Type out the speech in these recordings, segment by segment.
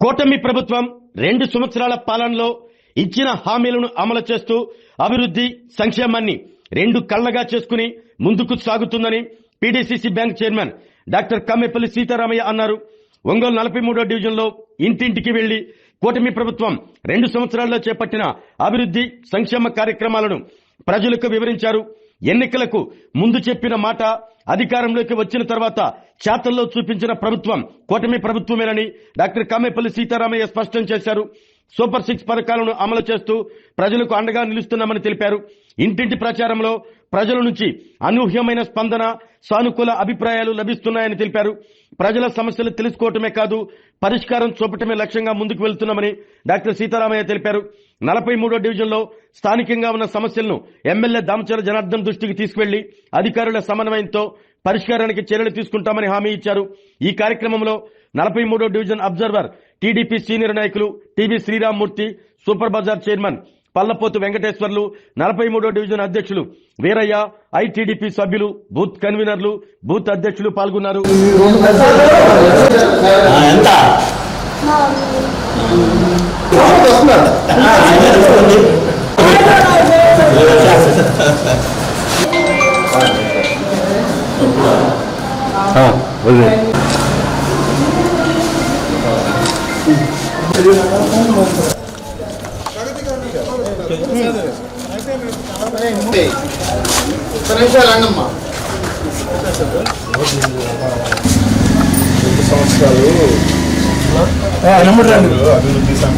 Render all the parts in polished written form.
కూటమి ప్రభుత్వం 2 సంవత్సరాల పాలనలో ఇచ్చిన హామీలను అమలు చేస్తూ అభివృద్ధి సంక్షేమాన్ని 2 కళ్ళగా చేసుకుని ముందుకు సాగుతుందని PDCC bank chairman doctor Kammepalli Sitaramaiah అన్నారు. ఒంగోలు 43వ డివిజన్లో ఇంటింటికి వెళ్లి కూటమి ప్రభుత్వం 2 సంవత్సరాల్లో చేపట్టిన అభివృద్ధి సంక్షేమ కార్యక్రమాలను ప్రజలకు వివరించారు. ఎన్నికలకు ముందు చెప్పిన మాట అధికారంలోకి వచ్చిన తర్వాత చేతల్లో చూపించిన ప్రభుత్వం కూటమి ప్రభుత్వమేనని డాక్టర్ కమ్మేపల్లి సీతారామయ్య స్పష్టం చేశారు. సూపర్ 6 పథకాలను అమలు చేస్తూ ప్రజలకు అండగా నిలుస్తున్నామని తెలిపారు. ఇంటింటి ప్రచారంలో ప్రజల నుంచి అనూహ్యమైన స్పందన, సానుకూల అభిప్రాయాలు లభిస్తున్నాయని తెలిపారు. ప్రజల సమస్యలు తెలుసుకోవటమే కాదు, పరిష్కారం చూపటమే లక్ష్యంగా ముందుకు వెళ్తున్నామని డాక్టర్ సీతారామయ్య తెలిపారు. 43వ డివిజన్లో స్థానికంగా ఉన్న సమస్యలను ఎమ్మెల్యే దామచర్ల జనార్దన్ దృష్టికి తీసుకువెళ్లి అధికారుల సమన్వయంతో పరిష్కారానికి చర్యలు తీసుకుంటామని హామీ ఇచ్చారు. ఈ కార్యక్రమంలో 43వ డివిజన్ అబ్జర్వర్, టీడీపీ సీనియర్ నాయకులు T V Srirammurthy, super bazaar chairman Pallapothu Venkateswarlu, 43వ డివిజన్ అధ్యక్షులు వీరయ్య, ఐటీడీపీ సభ్యులు, బూత్ కన్వీనర్లు, బూత్ అధ్యక్షులు పాల్గొన్నారు. అభివృద్ధి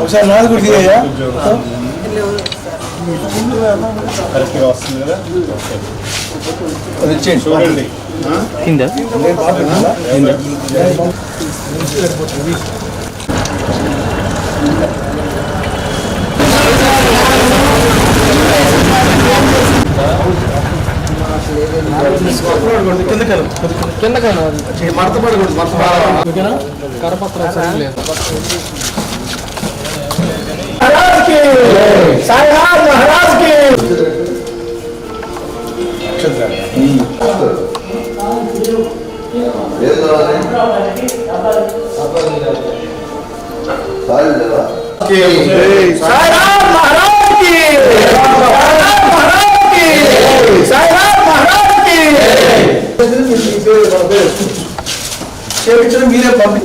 ఒకసారి నాది కూడా తీయ్యా కరెక్ట్గా వస్తుంది కదా, చూడండి. మీరే పంపి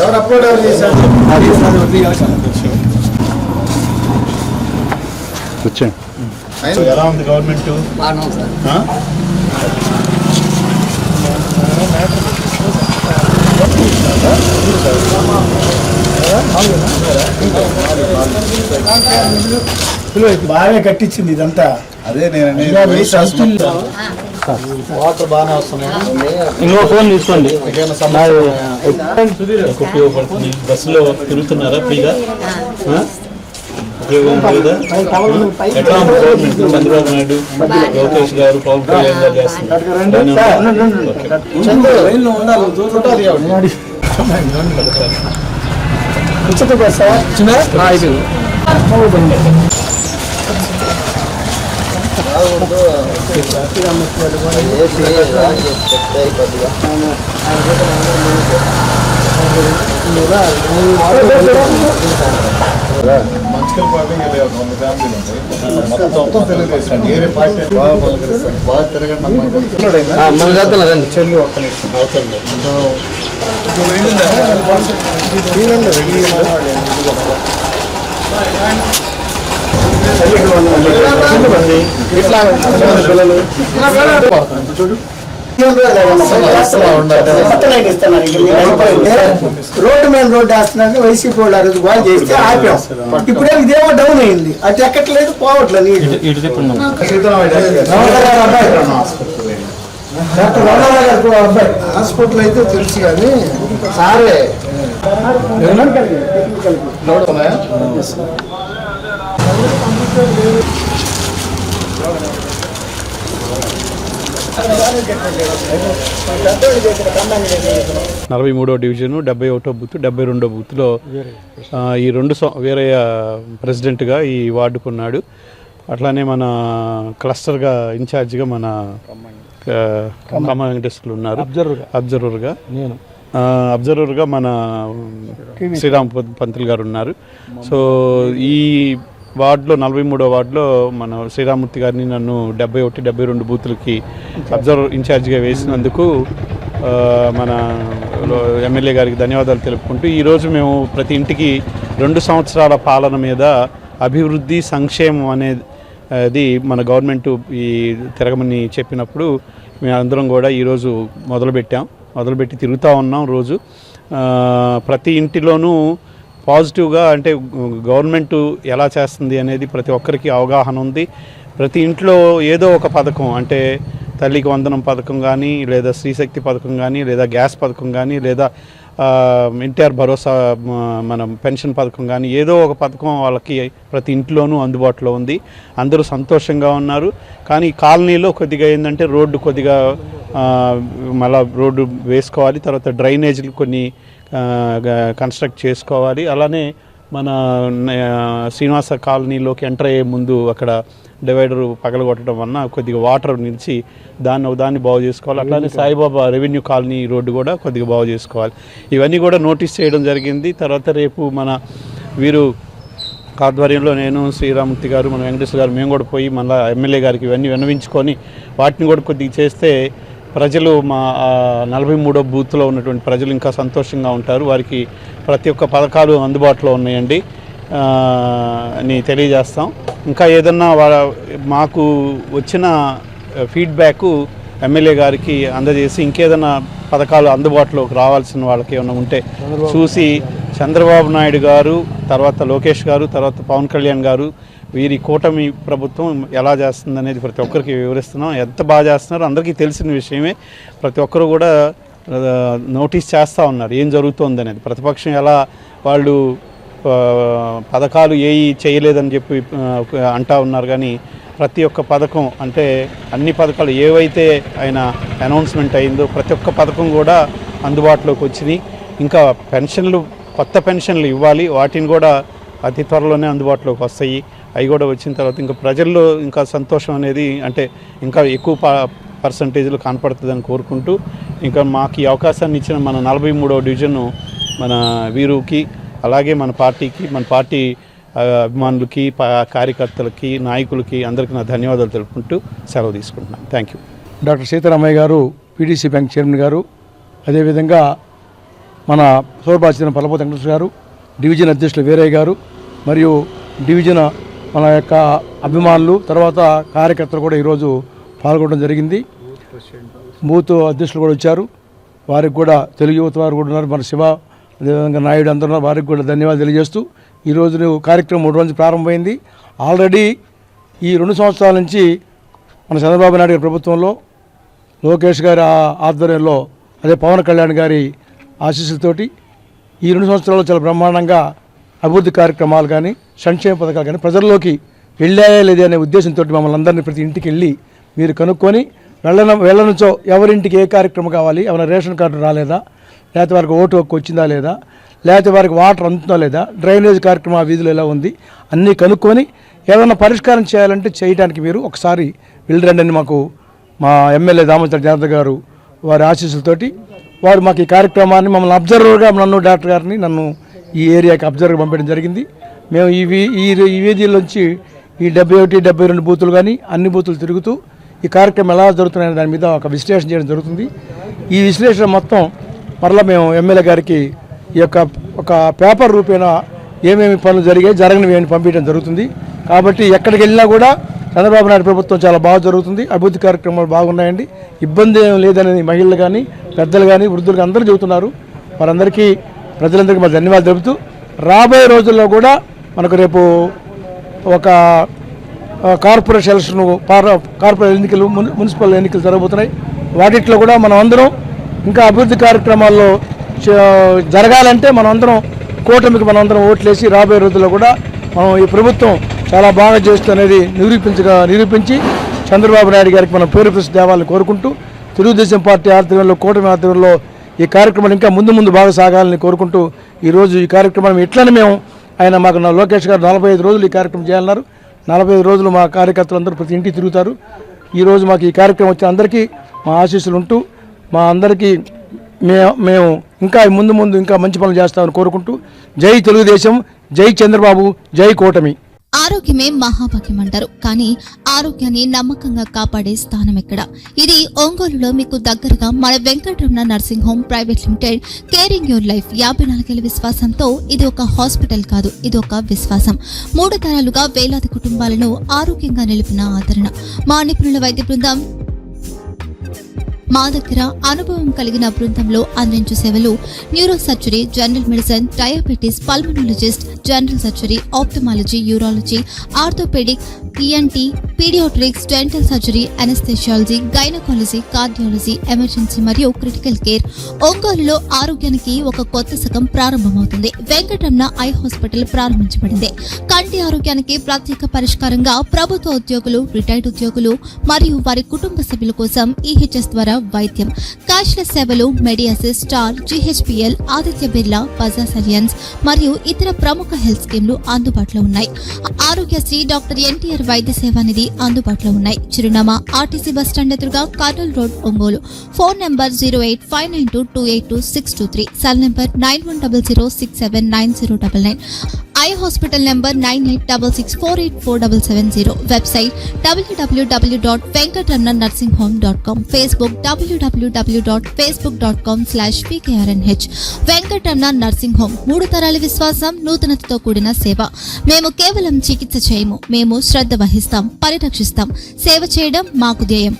ఎవరు అప్లోడ్ ఎవరు చేశారు? ఎలా ఉంది గవర్నమెంట్? బాగా కట్టించింది ఇదంతా. అదే నేను వాటర్ బాగానే వస్తున్నాయి. ఇంకో ఫోన్ తీసుకోండి, ఉపయోగపడుతుంది. బస్సులో తిరుగుతున్నారా ఫ్రీగా? ఉపయోగం లేదా? ఎట్లా చంద్రబాబు నాయుడు, లోకేష్ గారు, పవన్ కళ్యాణ్ గారు చేస్తున్నారు. మంచికల్ పార్టీ ఫ్యామిలీలు ఉంటాయి, మొత్తం తెలుగుదేశం వేరే పార్టీ బాగా పలకరిస్తారు. బాగా తిరగండి చెల్లి ఒక్క నిమిషం అవసరం లేదు. రోడ్డు మీద రోడ్డు వేస్తున్నాక వైసీపీ వాళ్ళు ఆ రోజు బాగా చేస్తే ఆపాం. ఇప్పుడే ఇదేమో డౌన్ అయింది, అది ఎక్కట్లేదు, పోవట్లేదు. అబ్బాయి హాస్పిటల్ అయితే తెలుసు కానీ సారే 43వ డివిజను 71వ బూత్ 72వ బూత్లో ఈ వేరే ప్రెసిడెంట్గా ఈ వార్డుకున్నాడు. అట్లానే మన క్లస్టర్గా ఇన్ఛార్జిగా మన వెంకటేశ్వర్లు ఉన్నారు, అబ్జర్వర్గా నేను అబ్జర్వర్గా మన శ్రీరామ్ పంతులు గారు ఉన్నారు. సో ఈ వార్డులో 43వ వార్డులో మన శ్రీరామూర్తి గారిని నన్ను 71, 72 బూతులకి అబ్జర్వర్ ఇన్ఛార్జిగా వేసినందుకు మన ఎమ్మెల్యే గారికి ధన్యవాదాలు తెలుపుకుంటూ ఈరోజు మేము ప్రతి ఇంటికి 2 సంవత్సరాల పాలన మీద అభివృద్ధి సంక్షేమం అనేది మన గవర్నమెంట్ ఈ తిరగమని చెప్పినప్పుడు మేము అందరం కూడా ఈరోజు మొదలుపెట్టి తిరుగుతూ ఉన్నాం. రోజు ప్రతి ఇంటిలోనూ పాజిటివ్గా అంటే గవర్నమెంట్ ఎలా చేస్తుంది అనేది ప్రతి ఒక్కరికి అవగాహన ఉంది. ప్రతి ఇంట్లో ఏదో ఒక పథకం అంటే తల్లికి వందనం పథకం కానీ, లేదా స్త్రీశక్తి పథకం కానీ, లేదా గ్యాస్ పథకం కానీ, లేదా ఎన్టీఆర్ భరోసా మన పెన్షన్ పథకం కానీ ఏదో ఒక పథకం వాళ్ళకి ప్రతి ఇంట్లోనూ అందుబాటులో ఉంది. అందరూ సంతోషంగా ఉన్నారు. కానీ కాలనీలో కొద్దిగా ఏంటంటే రోడ్డు కొద్దిగా మళ్ళా రోడ్డు వేసుకోవాలి, తర్వాత డ్రైనేజీలు కొన్ని కన్స్ట్రక్ట్ చేసుకోవాలి. అలానే మన శ్రీనివాస కాలనీలోకి ఎంటర్ అయ్యే ముందు అక్కడ డివైడర్ పగలగొట్టడం వలన కొద్దిగా వాటర్ నిలిచి దాన్ని బాగు చేసుకోవాలి. అట్లానే సాయిబాబా రెవెన్యూ కాలనీ రోడ్డు కూడా కొద్దిగా బాగు చేసుకోవాలి. ఇవన్నీ కూడా నోటీస్ చేయడం జరిగింది. తర్వాత రేపు మన వీరు ఆధ్వర్యంలో నేను, శ్రీరామూర్తి గారు, మన వెంకటేశ్వర గారు మేము కూడా పోయి మళ్ళీ ఎమ్మెల్యే గారికి ఇవన్నీ విన్నవించుకొని వాటిని కూడా కొద్దిగా చేస్తే ప్రజలు మా 43వ బూత్లో ఉన్నటువంటి ప్రజలు ఇంకా సంతోషంగా ఉంటారు. వారికి ప్రతి ఒక్క పథకాలు అందుబాటులో ఉన్నాయండి అని తెలియజేస్తాం. ఇంకా ఏదన్నా మాకు వచ్చిన ఫీడ్బ్యాక్ ఎమ్మెల్యే గారికి అందజేసి ఇంకేదన్నా పథకాలు అందుబాటులోకి రావాల్సిన వాళ్ళకి ఏమైనా ఉంటే చూసి చంద్రబాబు నాయుడు గారు, తర్వాత లోకేష్ గారు, తర్వాత పవన్ కళ్యాణ్ గారు వీరి కూటమి ప్రభుత్వం ఎలా చేస్తుంది అనేది ప్రతి ఒక్కరికి వివరిస్తున్నాం. ఎంత బాగా చేస్తున్నారో అందరికీ తెలిసిన విషయమే. ప్రతి ఒక్కరు కూడా నోటీస్ చేస్తూ ఉన్నారు ఏం జరుగుతుంది అనేది. ప్రతిపక్షం ఎలా వాళ్ళు పథకాలు చేయలేదని చెప్పి అంటా ఉన్నారు, కానీ ప్రతి ఒక్క పథకం అంటే అన్ని పథకాలు ఏవైతే ఆయన అనౌన్స్మెంట్ అయిందో ప్రతి ఒక్క పథకం కూడా అందుబాటులోకి వచ్చినాయి. ఇంకా కొత్త పెన్షన్లు ఇవ్వాలి, వాటిని కూడా అతి త్వరలోనే అందుబాటులోకి వస్తాయి. అవి కూడా వచ్చిన తర్వాత ఇంకా ప్రజల్లో ఇంకా సంతోషం అనేది అంటే ఇంకా ఎక్కువ పర్సంటేజ్లో కనపడుతుందని కోరుకుంటూ ఇంకా మాకు ఈ అవకాశాన్ని ఇచ్చిన మన 43వ డివిజన్ మన వీరుకి, అలాగే మన పార్టీకి, మన పార్టీ అభిమానులకి, కార్యకర్తలకి, నాయకులకి అందరికీ నా ధన్యవాదాలు తెలుపుకుంటూ సెలవు తీసుకుంటున్నాను. Thank you. డాక్టర్ సీతారామయ్య గారు, పీడీసీ బ్యాంక్ చైర్మన్ గారు, అదేవిధంగా మన సోర్బాచిన పల్లపోతి వెంకటేశ్వర గారు, డివిజన్ అధ్యక్షులు వీరయ్య గారు, మరియు డివిజన్ మన యొక్క అభిమానులు, తర్వాత కార్యకర్తలు కూడా ఈరోజు పాల్గొనడం జరిగింది. బూత్ అధ్యక్షులు కూడా వచ్చారు, వారికి కూడా తెలుగు యువత వారు కూడా ఉన్నారు, మన శివ, అదేవిధంగా నాయుడు అందరూ వారికి కూడా ధన్యవాదాలు తెలియజేస్తూ ఈరోజు కార్యక్రమం 3 రోజులు ప్రారంభమైంది. ఆల్రెడీ ఈ 2 సంవత్సరాల నుంచి మన చంద్రబాబు నాయుడు గారి ప్రభుత్వంలో, లోకేష్ గారి ఆధ్వర్యంలో, అదే పవన్ కళ్యాణ్ గారి ఆశీస్సులతోటి ఈ 2 సంవత్సరాల్లో చాలా బ్రహ్మాండంగా అభివృద్ధి కార్యక్రమాలు కానీ, సంక్షేమ పథకాలు కానీ ప్రజల్లోకి వెళ్ళాయా లేదా అనే ఉద్దేశంతో మమ్మల్ని అందరినీ ప్రతి ఇంటికి వెళ్ళి మీరు కనుక్కొని వెళ్ళనుంచో ఎవరింటికి ఏ కార్యక్రమం కావాలి, ఏమైనా రేషన్ కార్డు రాలేదా, లేకపోతే వారికి ఓటు హక్కు వచ్చిందా లేదా, లేకపోతే వారికి వాటర్ అందుతుందా లేదా, డ్రైనేజ్ కార్యక్రమం ఆ వీధిలో ఎలా ఉంది అన్నీ కనుక్కొని ఏదైనా పరిష్కారం చేయాలంటే చేయడానికి మీరు ఒకసారి వెళ్ళరండి అని మాకు మా ఎమ్మెల్యే దామోదర్ జనార్దన్ గారు వారి ఆశీస్సులతోటి వారు మాకు ఈ కార్యక్రమాన్ని మమ్మల్ని అబ్జర్వర్గా డాక్టర్ గారిని నన్ను ఈ ఏరియాకి అబ్జర్వర్గా పంపించడం జరిగింది. మేము ఈ వీధిలోంచి ఈ 71, 72 బూతులు కానీ అన్ని బూతులు తిరుగుతూ ఈ కార్యక్రమం ఎలా జరుగుతున్నాయనే దాని మీద ఒక విశ్లేషణ చేయడం జరుగుతుంది. ఈ విశ్లేషణ మొత్తం మరలా మేము ఎమ్మెల్యే గారికి ఈ యొక్క ఒక పేపర్ రూపేణ ఏమేమి పనులు జరగనివి అని పంపించడం జరుగుతుంది. కాబట్టి ఎక్కడికి వెళ్ళినా కూడా చంద్రబాబు నాయుడు ప్రభుత్వం చాలా బాగా జరుగుతుంది, అభివృద్ధి కార్యక్రమాలు బాగున్నాయండి, ఇబ్బంది ఏం లేదనేది మహిళలు కానీ, పెద్దలు కానీ, వృద్ధులు కానీ అందరూ చెబుతున్నారు. వారందరికీ ప్రజలందరికీ మా ధన్యవాదాలు తెలుపుతూ రాబోయే రోజుల్లో కూడా మనకు రేపు ఒక కార్పొరేషన్ ఎలక్షన్, కార్పొరేట్ ఎన్నికలు, మున్సిపల్ ఎన్నికలు జరగబోతున్నాయి. వాటిట్లో కూడా మనం అందరం ఇంకా అభివృద్ధి కార్యక్రమాల్లో జరగాలంటే మనం అందరం కూటమికి మనం అందరం ఓట్లేసి రాబోయే రోజుల్లో కూడా మనం ఈ ప్రభుత్వం చాలా బాగా చేస్తుందనేది నిరూపించి చంద్రబాబు నాయుడు గారికి మనం పేరు ప్రసిద్ధి తేవాలని కోరుకుంటూ తెలుగుదేశం పార్టీ ఆధ్వర్యంలో, కూటమి ఆధ్వర్యంలో ఈ కార్యక్రమాలు ఇంకా ముందు బాగా సాగాలని కోరుకుంటూ ఈరోజు ఈ కార్యక్రమాన్ని ఇట్లనే మేము ఆయన మాకు లోకేష్ గారు 45 రోజులు ఈ కార్యక్రమం చేయాలన్నారు. 45 రోజులు మా కార్యకర్తలందరూ ప్రతి ఇంటికి తిరుగుతారు. ఈరోజు మాకు ఈ కార్యక్రమం వచ్చిన అందరికీ మా ఆశీస్సులు ఉంటూ మా అందరికీ మేము ఇంకా ముందు ఇంకా మంచి పనులు చేస్తామని కోరుకుంటూ జై తెలుగుదేశం, జై చంద్రబాబు, జై కూటమి. ఆరోగ్యమే మహాభాగ్యం అంటారు, కానీ ఆరోగ్యాన్ని నమ్మకంగా కాపాడే స్థానం ఎక్కడ? ఇది ఒంగోలులో మీకు దగ్గరగా మన Venkataramana nursing home private limited. Caring your life 54 ఏళ్ల విశ్వాసంతో ఇది ఒక హాస్పిటల్ కాదు, ఇది ఒక విశ్వాసం. 3 తరాలుగా వేలాది కుటుంబాలను ఆరోగ్యంగా నిలిపిన ఆదరణ. మా నిపుణుల వైద్య బృందం మా దగ్గర అనుభవం కలిగిన బృందంలో అందించే సేవలు neuro surgery, general medicine, diabetes, pulmonologist, general surgery, ophthalmology, urology, orthopaedic, ENT, paediatrics, dental surgery, anaesthesiology, gynaecology, cardiology, emergency మరియు క్రిటికల్ కేర్. ఒంగోలులో ఆరోగ్యానికి ఒక కొత్త శకం ప్రారంభమవుతుంది. వెంకటరమణ ఐ హాస్పిటల్ ప్రారంభించబడింది. కంటి ఆరోగ్యానికి ప్రత్యేక పరిష్కారంగా ప్రభుత్వ ఉద్యోగులు, రిటైర్డ్ ఉద్యోగులు మరియు వారి కుటుంబ సభ్యుల కోసం ఈహెచ్ఎస్ ద్వారా వైద్యం, క్యాష్లెస్ సేవలు, Mediassist, Star, GHPL, Aditya Birla, Bajaj Allianz మరియు ఇతర ప్రముఖ హెల్త్ స్కీమ్లు అందుబాటులో ఉన్నాయి. ఆరోగ్యశ్రీ, డాక్టర్ ఎన్టీఆర్ వైద్య సేవా నిధి అందుబాటులో ఉన్నాయి. చిరునామా ఆర్టీసీ బస్టాండ్ ఎదురుగా, Kurnool road, Ongole. Phone number 08592282623, cell number 9100679099. Eye hospital number 9866484770. Website www.venkatramanarsinghome.com. Facebook www.facebook.com/pkrnh. Venkataramana nursing home, 3 తరాల విశ్వాసం, నూతనతతో కూడిన సేవ. మేము కేవలం చికిత్స చేయము, మేము శ్రద్ధ వహిస్తాం, పరిరక్షిస్తాం. సేవ చేయడం మాకు ధ్యేయం.